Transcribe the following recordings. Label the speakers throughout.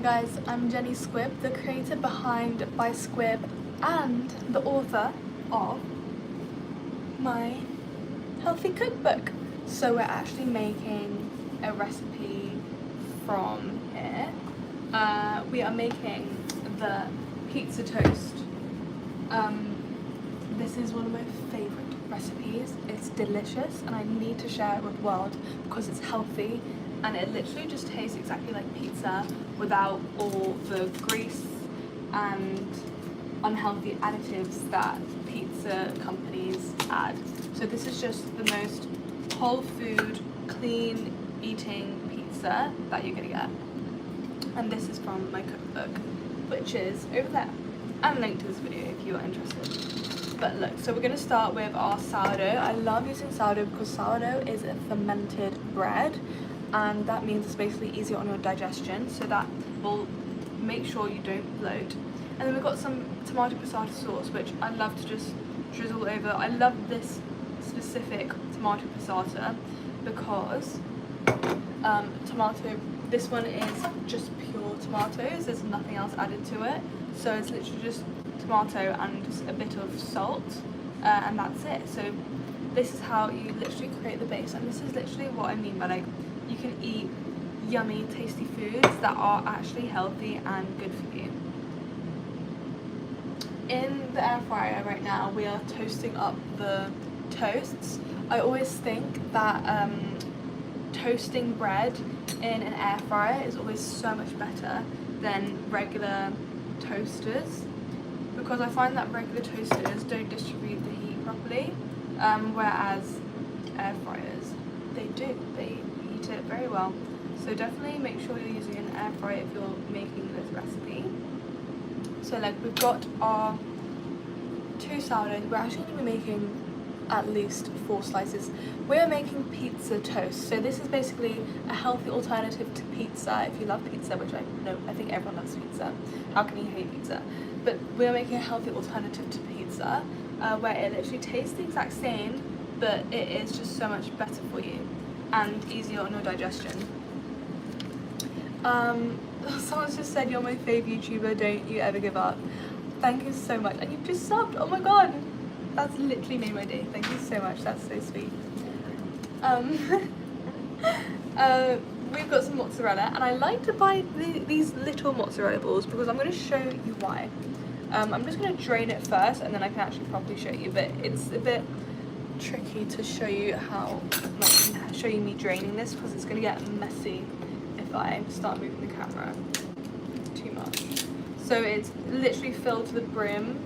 Speaker 1: guys, I'm BySquibb, the creator behind BySquibb and the author of my healthy cookbook. So we're actually making a recipe from here. We are making the pizza toast. This is one of my favourite recipes. It's delicious and I need to share it with the world because it's healthy and it literally just tastes exactly like pizza without all the grease and unhealthy additives that pizza companies add. So this is just the most whole food, clean eating pizza that you're gonna get. And this is from my cookbook, which is over there. And a link to this video if you are interested. But look, so we're gonna start with our sourdough. I love using sourdough because sourdough is a fermented bread, and that means it's basically easier on your digestion, so that will make sure you don't bloat. And then we've got some tomato passata sauce, which I love to just drizzle over. I love this specific tomato passata because this one is just pure tomatoes, there's nothing else added to it. So it's literally just tomato and just a bit of salt, and that's it. So this is how you literally create the base, and this is literally what I mean by, like, you can eat yummy, tasty foods that are actually healthy and good for you. In the air fryer right now, we are toasting up the toasts. I always think that toasting bread in an air fryer is always so much better than regular toasters, because I find that regular toasters don't distribute the heat properly, whereas air fryers, they do. They heat it very well. So definitely make sure you're using an air fryer if you're making this recipe. So like, we've got our 2 sourdoughs. We're actually going to be making at least 4 slices. We're making pizza toast, so this is basically a healthy alternative to pizza. If you love pizza, which I think everyone loves pizza. How can you hate pizza? But we're making a healthy alternative to pizza, where it literally tastes the exact same, but it is just so much better for you and easier on your digestion. Someone's just said, "You're my fave YouTuber, don't you ever give up." Thank you so much, and you've just subbed. Oh my god, that's literally made my day. Thank you so much, that's so sweet. We've got some mozzarella, and I like to buy these little mozzarella balls because I'm going to show you why. I'm just going to drain it first, and then I can actually properly show you, but it's a bit tricky to show you how, like, show you me draining this because it's going to get messy if I start moving the camera too much. So it's literally filled to the brim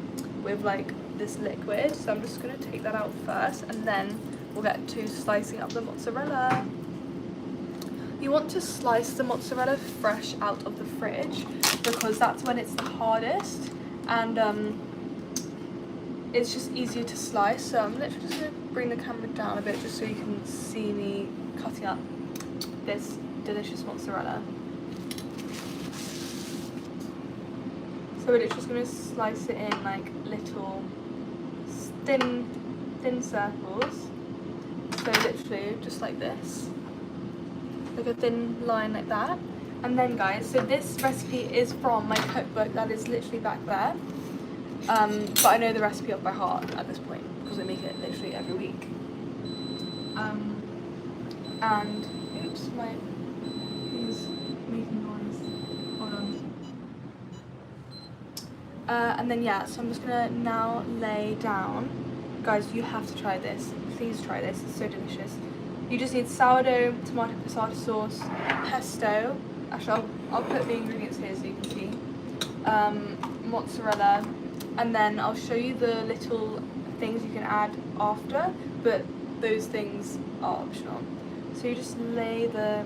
Speaker 1: with like this liquid, so I'm just going to take that out first, and then we'll get to slicing up the mozzarella. You want to slice the mozzarella fresh out of the fridge because that's when it's the hardest, and it's just easier to slice. So I'm literally just going to bring the camera down a bit just so you can see me cutting up this delicious mozzarella. So we're just going to slice it in like little thin circles. So literally just like this, like a thin line like that. And then guys, so this recipe is from my cookbook that is literally back there, but I know the recipe off by heart at this point because I make it literally every week. And oops, my thing's making noise, hold on. And then yeah, so I'm just gonna now lay down. Guys, you have to try this. Please try this, it's so delicious. You just need sourdough, tomato passata sauce, pesto. Actually, I'll put the ingredients here so you can see. Mozzarella, and then I'll show you the little things you can add after, but those things are optional. So you just lay the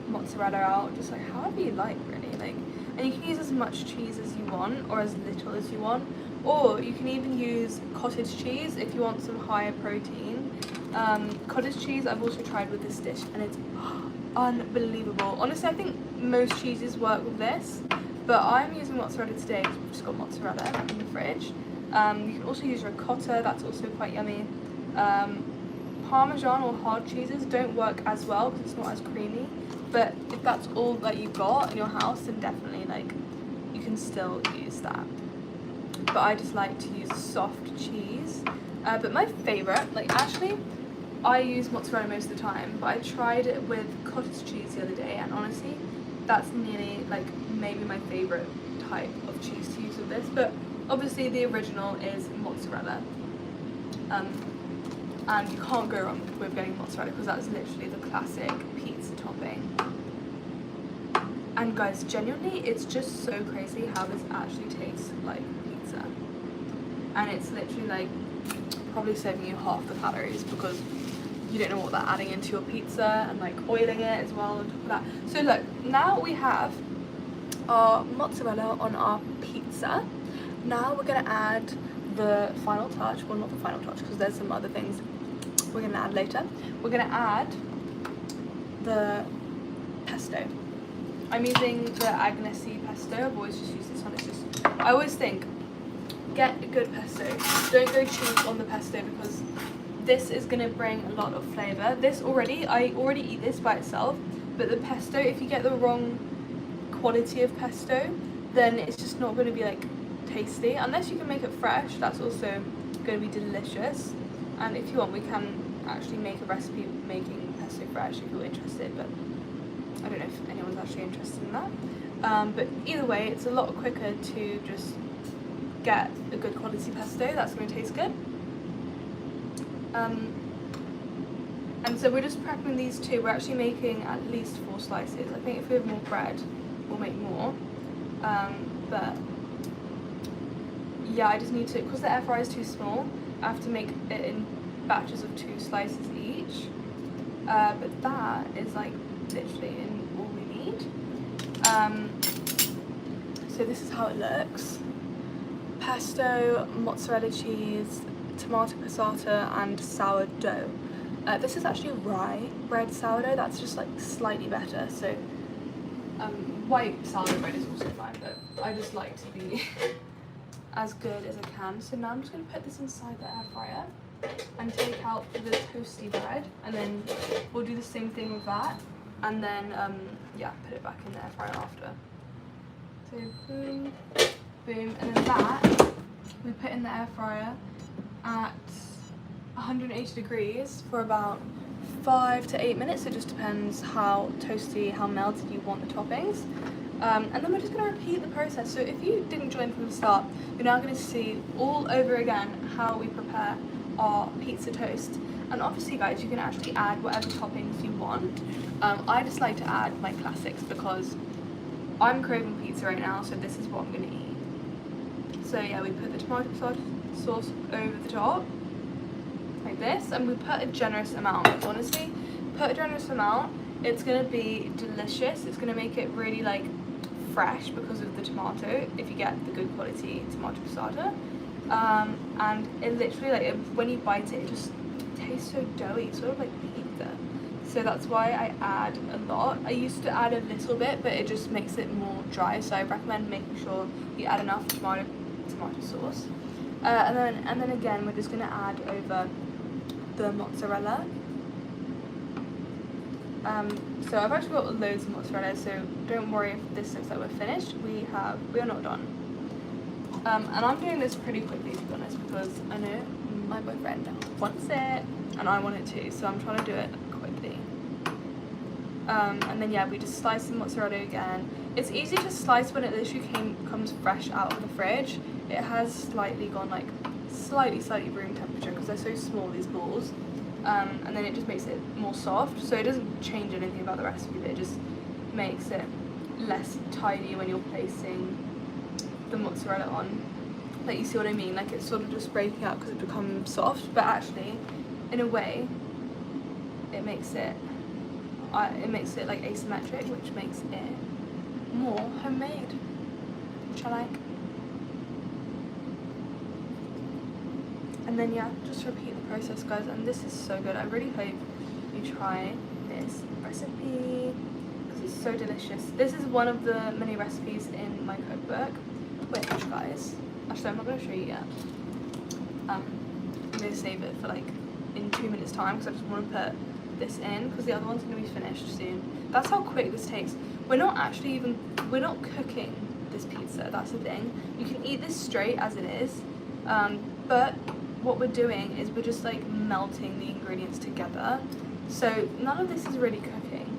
Speaker 1: mozzarella out, just like however you like, really. Like, and you can use as much cheese as you want or as little as you want, or you can even use cottage cheese if you want some higher protein. Cottage cheese I've also tried with this dish and it's unbelievable. Honestly, I think most cheeses work with this, but I'm using mozzarella today because we've just got mozzarella in the fridge. You can also use ricotta, that's also quite yummy. Parmesan or hard cheeses don't work as well because it's not as creamy. But if that's all that you've got in your house, then definitely like you can still use that. But I just like to use soft cheese. But my favourite, like actually, I use mozzarella most of the time, but I tried it with cottage cheese the other day, and honestly, that's nearly like maybe my favourite type of cheese to use with this. But obviously the original is mozzarella. And you can't go wrong with getting mozzarella because that's literally the classic pizza topping. And guys, genuinely, it's just so crazy how this actually tastes like pizza. And it's literally like probably saving you half the calories because you don't know what they're adding into your pizza and like oiling it as well on top of that. So look, now we have our mozzarella on our pizza. Now we're gonna add the final touch, well not the final touch because there's some other things we're gonna add later. We're gonna add the pesto. I'm using the Agnesi pesto. I've always just used this one. It's just, I always think, get a good pesto. Don't go cheap on the pesto because this is gonna bring a lot of flavour. I already eat this by itself, but the pesto, if you get the wrong quality of pesto, then it's just not gonna be like tasty. Unless you can make it fresh, that's also gonna be delicious. And if you want, we can actually make a recipe making pesto fresh if you're interested, but I don't know if anyone's actually interested in that. But either way, it's a lot quicker to just get a good quality pesto that's going to taste good. And so we're just prepping these two. We're actually making at least 4 slices. I think if we have more bread, we'll make more. But yeah, I just need to, because the air fryer is too small, I have to make it in batches of 2 slices each. But that is like literally in all we need. So this is how it looks. Pesto, mozzarella cheese, tomato passata and sourdough. This is actually rye bread sourdough, that's just like slightly better. So white sourdough bread is also fine, but I just like to be as good as I can. So now I'm just going to put this inside the air fryer and take out the toasty bread, and then we'll do the same thing with that, and then yeah, put it back in the air fryer after. So boom, boom, and then that we put in the air fryer at 180 degrees for about 5 to 8 minutes. It just depends how toasty, how melted you want the toppings. And then we're just going to repeat the process. So if you didn't join from the start, you're now going to see all over again how we prepare our pizza toast. And obviously guys, you can actually add whatever toppings you want. I just like to add my classics because I'm craving pizza right now, so this is what I'm going to eat. So yeah, we put the tomato sauce over the top like this, and we put a generous amount. Honestly, put a generous amount. It's going to be delicious. It's going to make it really like fresh because of the tomato, if you get the good quality tomato passata. And it literally, like, when you bite it, it just tastes so doughy, sort of like pizza. So that's why I add a lot. I used to add a little bit, but it just makes it more dry, so I recommend making sure you add enough tomato sauce. And then again, we're just going to add over the mozzarella. So I've actually got loads of mozzarella, so don't worry if this looks like we're finished. We are not done. And I'm doing this pretty quickly, to be honest, because I know my boyfriend wants it and I want it too, so I'm trying to do it quickly. And then yeah, we just slice the mozzarella again. It's easy to slice when it literally comes fresh out of the fridge. It has slightly gone like slightly room temperature because they're so small, these balls. And then it just makes it more soft, so it doesn't change anything about the recipe, but it just makes it less tidy when you're placing the mozzarella on. Like, you see what I mean? Like, it's sort of just breaking out because it becomes soft, but actually, in a way, it makes it like asymmetric, which makes it more homemade, which I like. And then yeah, just repeat the process, guys, and this is so good. I really hope you try this recipe because it's so delicious. This is one of the many recipes in my cookbook, which, guys, actually I'm not going to show you yet. I'm going to save it for like in 2 2 minutes time because I just want to put this in because the other one's going to be finished soon. That's how quick this takes. We're not cooking this pizza, that's the thing. You can eat this straight as it is, but what we're doing is we're just like melting the ingredients together. So none of this is really cooking.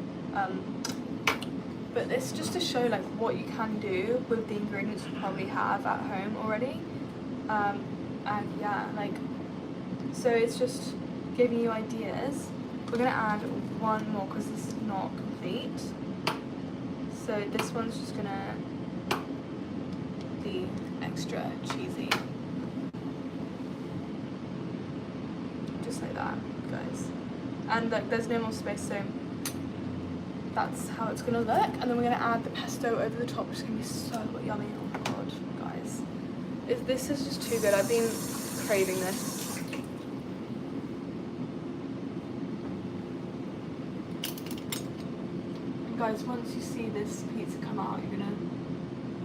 Speaker 1: But it's just to show like what you can do with the ingredients you probably have at home already. And yeah, like, so it's just giving you ideas. We're gonna add one more because this is not complete. So this one's just gonna be extra cheesy. Just like that, guys. And like there's no more space, so that's how it's gonna look. And then we're gonna add the pesto over the top, which is gonna be so yummy. Oh my god, guys. This is just too good. I've been craving this. And guys, once you see this pizza come out,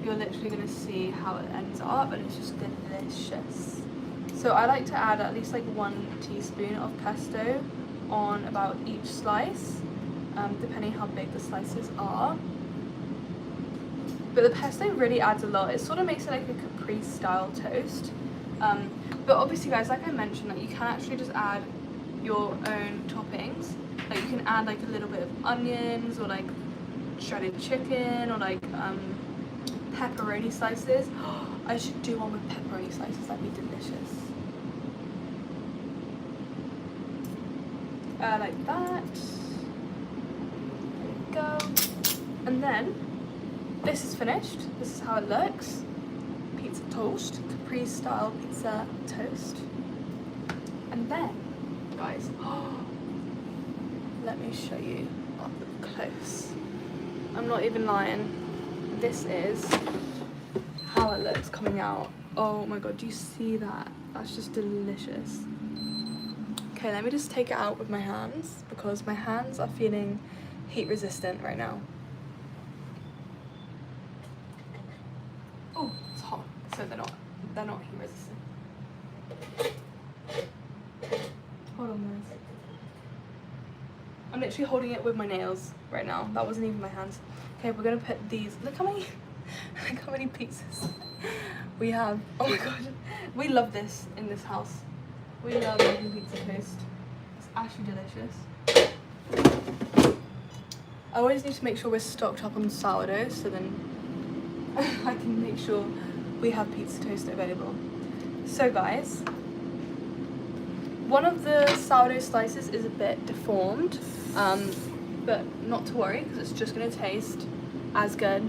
Speaker 1: you're literally gonna see how it ends up, and it's just delicious. So I like to add at least like 1 teaspoon of pesto on about each slice, depending how big the slices are. But the pesto really adds a lot. It sort of makes it like a Capri style toast. But obviously guys, like I mentioned, like you can actually just add your own toppings. Like you can add like a little bit of onions or like shredded chicken or like pepperoni slices. I should do one with pepperoni slices, that'd be delicious. Like that. There we go. And then this is finished. This is how it looks. Pizza toast, Capri style pizza toast. And then, guys, let me show you up close. I'm not even lying. This is how it looks coming out. Oh my god, do you see that? That's just delicious. Okay, let me just take it out with my hands because my hands are feeling heat resistant right now. Oh, it's hot, so they're not heat resistant. Hold on, guys. I'm literally holding it with my nails right now. That wasn't even my hands. Okay, we're gonna put these. Look how many pizzas we have. Oh my god, we love this in this house. We love making pizza toast. It's actually delicious. I always need to make sure we're stocked up on sourdough so then I can make sure we have pizza toast available. So guys, one of the sourdough slices is a bit deformed, but not to worry because it's just going to taste as good.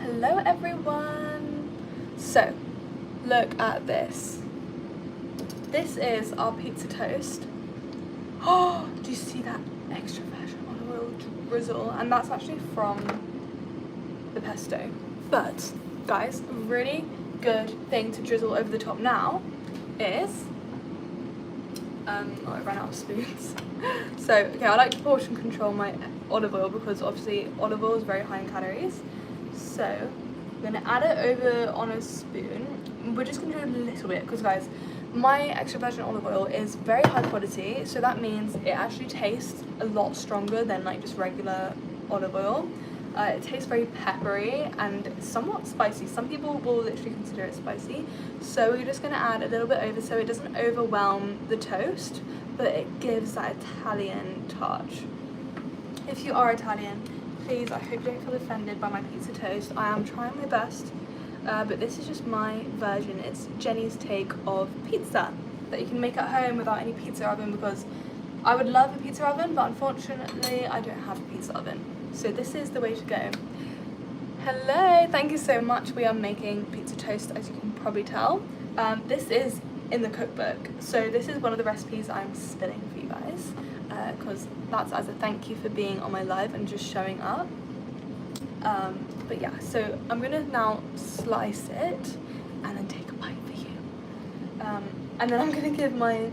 Speaker 1: Hello everyone! So, look at this. This is our pizza toast. Oh, do you see that extra virgin olive oil drizzle? And that's actually from the pesto. But, guys, a really good thing to drizzle over the top now is... I ran out of spoons. So, okay, I like to portion control my olive oil because obviously olive oil is very high in calories. So, I'm going to add it over on a spoon. We're just going to do a little bit because, guys, my extra virgin olive oil is very high quality, so that means it actually tastes a lot stronger than like just regular olive oil. It tastes very peppery and somewhat spicy. Some people will literally consider it spicy. So we're just going to add a little bit over so it doesn't overwhelm the toast, but it gives that Italian touch. If you are Italian, please, I hope you don't feel offended by my pizza toast. I am trying my best. But this is just my version. It's Jenny's take of pizza that you can make at home without any pizza oven because I would love a pizza oven, but unfortunately I don't have a pizza oven. So this is the way to go. Hello, thank you so much. We are making pizza toast, as you can probably tell. This is in the cookbook. So this is one of the recipes I'm spilling for you guys because that's as a thank you for being on my live and just showing up. But yeah, so I'm gonna now slice it and then take a bite for you. And then I'm gonna give my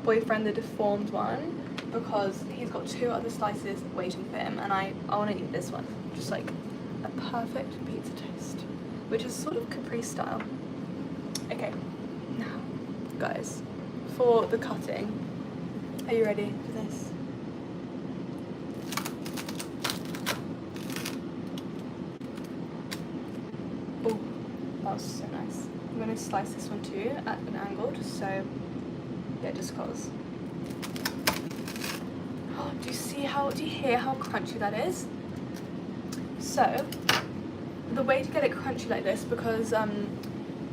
Speaker 1: boyfriend the deformed one because he's got 2 other slices waiting for him and I wanna eat this one. Just like a perfect pizza toast, which is sort of Capri style. Okay, now guys, for the cutting. Are you ready for this? Oh, that was so nice. I'm going to slice this one too at an angle, just so, yeah, just cause. Oh, do you hear how crunchy that is? So, the way to get it crunchy like this, because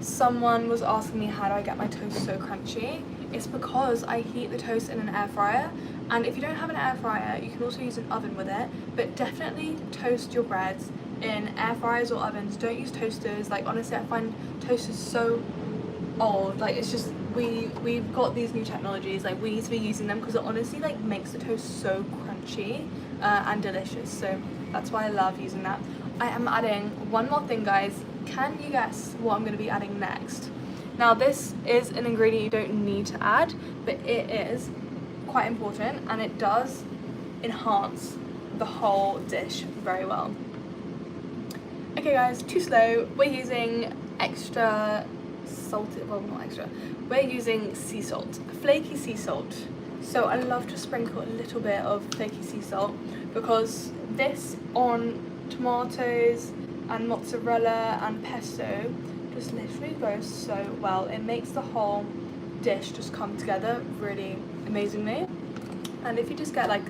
Speaker 1: someone was asking me how do I get my toast so crunchy, it's because I heat the toast in an air fryer, and if you don't have an air fryer, you can also use an oven with it, but definitely toast your breads in air fryers or ovens. Don't use toasters. Like, honestly, I find toasters so old. Like, it's just, we've got these new technologies, like we need to be using them, because it honestly like makes the toast so crunchy and delicious. So that's why I love using that. I am adding one more thing, guys. Can you guess what I'm going to be adding next? Now, this is an ingredient you don't need to add, but it is quite important, and it does enhance the whole dish very well. Okay guys, too slow. We're using extra salted, well, not extra, we're using sea salt, flaky sea salt. So I love to sprinkle a little bit of flaky sea salt, because this on tomatoes and mozzarella and pesto just literally goes so well. It makes the whole dish just come together really amazingly. And if you just get like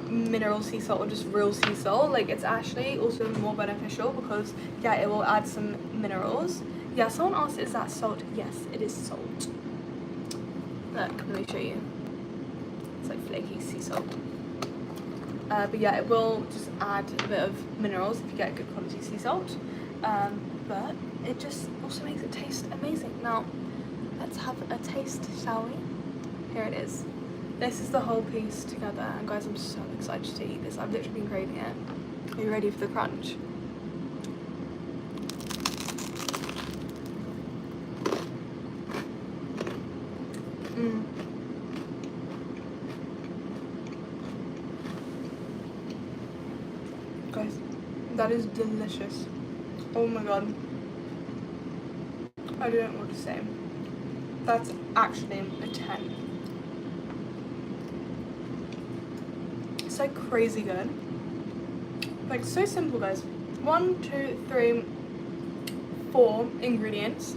Speaker 1: mineral sea salt or just real sea salt, like, it's actually also more beneficial, because yeah, it will add some minerals. Yeah, someone asked, is that salt? Yes, it is salt. Look, let me show you. It's like flaky sea salt. But yeah, it will just add a bit of minerals if you get good quality sea salt. But it just also makes it taste amazing. Now, let's have a taste, shall we? Here it is. This is the whole piece together, and guys, I'm so excited to eat this. I've literally been craving it. Are you ready for the crunch? Guys, that is delicious. Oh my god. I don't know what to say. That's actually a 10. It's like crazy good. Like, so simple, guys. 1, 2, 3, 4 ingredients,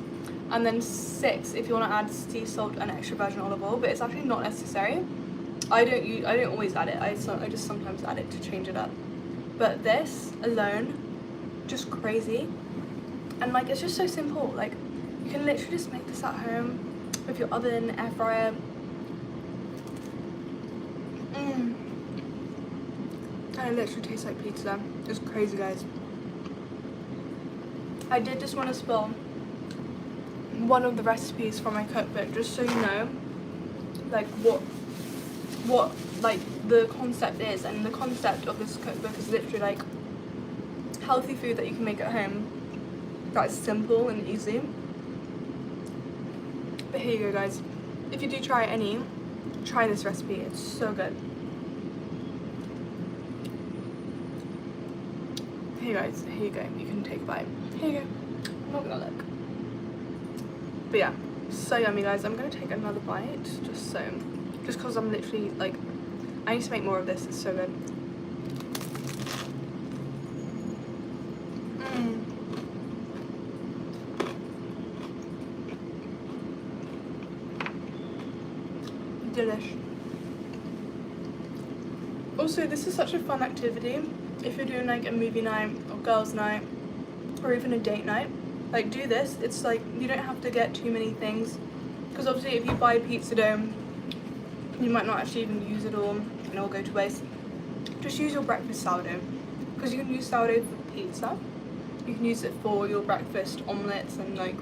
Speaker 1: and then 6 if you want to add sea salt and extra virgin olive oil, but it's actually not necessary. I don't always add it. I just sometimes add it to change it up. But this alone, just crazy. And like, it's just so simple. Like, you can literally just make this at home with your oven, air fryer. And it literally tastes like pizza. It's crazy, guys. I did just want to spill one of the recipes from my cookbook, just so you know, like, what like the concept is. And the concept of this cookbook is literally like healthy food that you can make at home, that's simple and easy. But here you go, guys. If you do try try this recipe. It's so good. Here guys, here you go. You can take a bite. Here you go. I'm not gonna look. But yeah, so yummy, guys. I'm gonna take another bite, just because I'm literally like, I need to make more of this. It's so good. Delish. Also, this is such a fun activity if you're doing like a movie night or girls' night or even a date night. Like, do this. It's like, you don't have to get too many things, because obviously if you buy pizza dough, you might not actually even use it all and it will go to waste. Just use your breakfast sourdough, because you can use sourdough for pizza, you can use it for your breakfast omelettes, and like,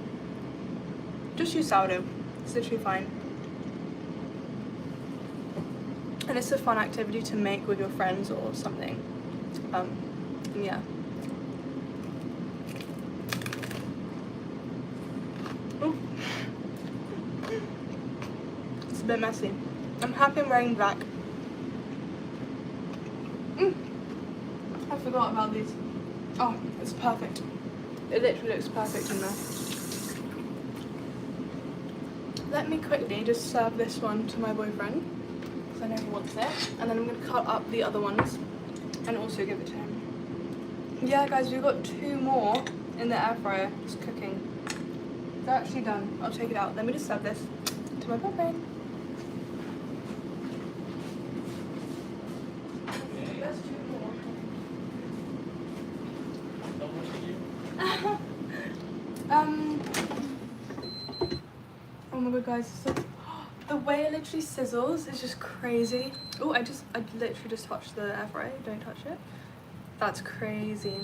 Speaker 1: just use sourdough. It's literally fine. And it's a fun activity to make with your friends or something. Yeah. Ooh. It's a bit messy. I'm happy I'm wearing black. I forgot about these. Oh, it's perfect. It literally looks perfect in there. let me quickly just serve this one to my boyfriend because I know he wants it, and then I'm going to cut up the other ones and also give it to him. Yeah guys, we've got 2 more in the air fryer just cooking. They're actually done. I'll take it out. Let me just serve this to my boyfriend. There's 2 more. Oh my god guys, the way it literally sizzles is just crazy. Oh, I literally just touched the air fryer. Don't touch it. That's crazy.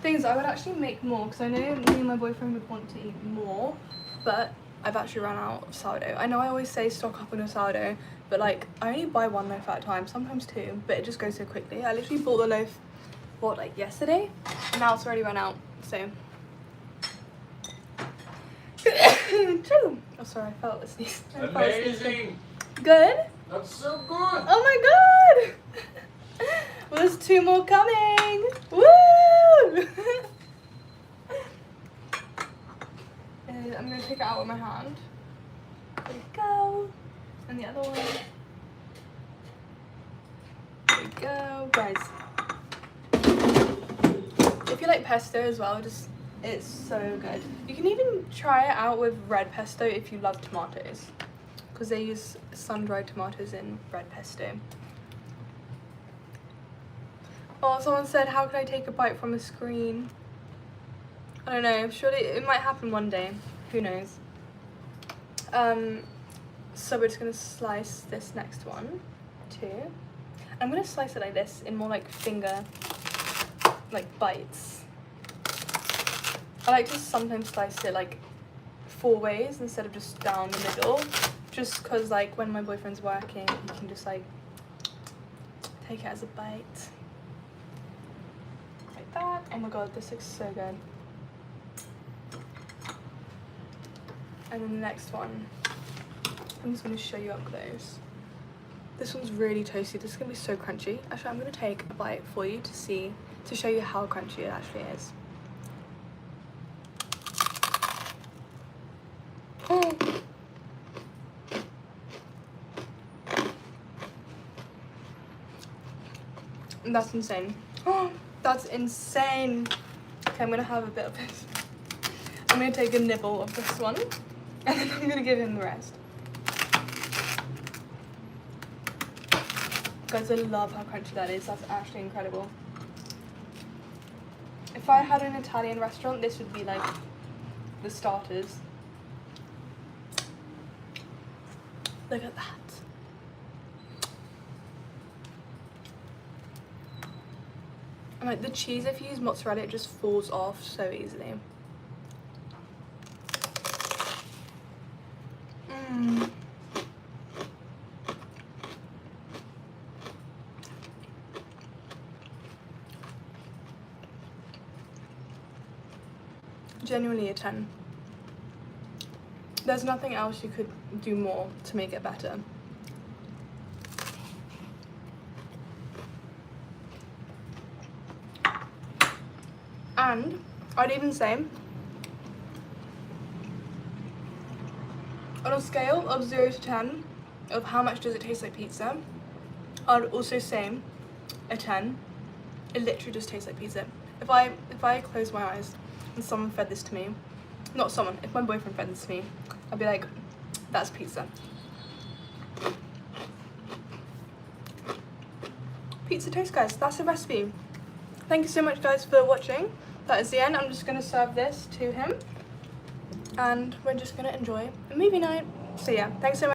Speaker 1: Things I would actually make more because I know me and my boyfriend would want to eat more, but I've actually run out of sourdough. I know I always say stock up on your sourdough, but like I only buy 1 loaf at a time, sometimes 2, but it just goes so quickly. I literally bought the loaf, what, like yesterday, and now it's already run out, so. Oh sorry, I felt a sneeze.
Speaker 2: Amazing!
Speaker 1: Good?
Speaker 2: That's so good!
Speaker 1: Oh my god! Well, there's 2 more coming! Woo! And I'm gonna take it out with my hand. There we go. And the other one. There we go. Guys, if you like pesto as well, it's so good. You can even try it out with red pesto if you love tomatoes, because they use sun-dried tomatoes in red pesto. Oh, someone said, how could I take a bite from a screen? I don't know, surely it might happen one day. Who knows? So we're just gonna slice this next one too. I'm gonna slice it like this in more like finger, like bites. I like to sometimes slice it like 4 ways instead of just down the middle, just because like when my boyfriend's working, he can just like take it as a bite. Like that. Oh my god, this looks so good. And then the next one, I'm just going to show you up close. This one's really toasty. This is going to be so crunchy. Actually, I'm going to take a bite for you to show you how crunchy it actually is. Oh. That's insane. Oh, that's insane. Okay, I'm going to have a bit of this. I'm going to take a nibble of this one, and then I'm going to give him the rest. Guys, I love how crunchy that is. That's actually incredible. If I had an Italian restaurant, this would be like the starters. Look at that. And like the cheese, if you use mozzarella, it just falls off so easily. Genuinely a 10. There's nothing else you could do more to make it better. And I'd even say, on a scale of 0 to 10 of how much does it taste like pizza, I'd also say a 10. It literally just tastes like pizza. If I close my eyes and someone fed this to me, not someone, if my boyfriend fed this to me, I'd be like, that's pizza. Pizza toast, guys. That's the recipe. Thank you so much, guys, for watching. That is the end. I'm just going to serve this to him, and we're just going to enjoy a movie night. So yeah, thanks so much.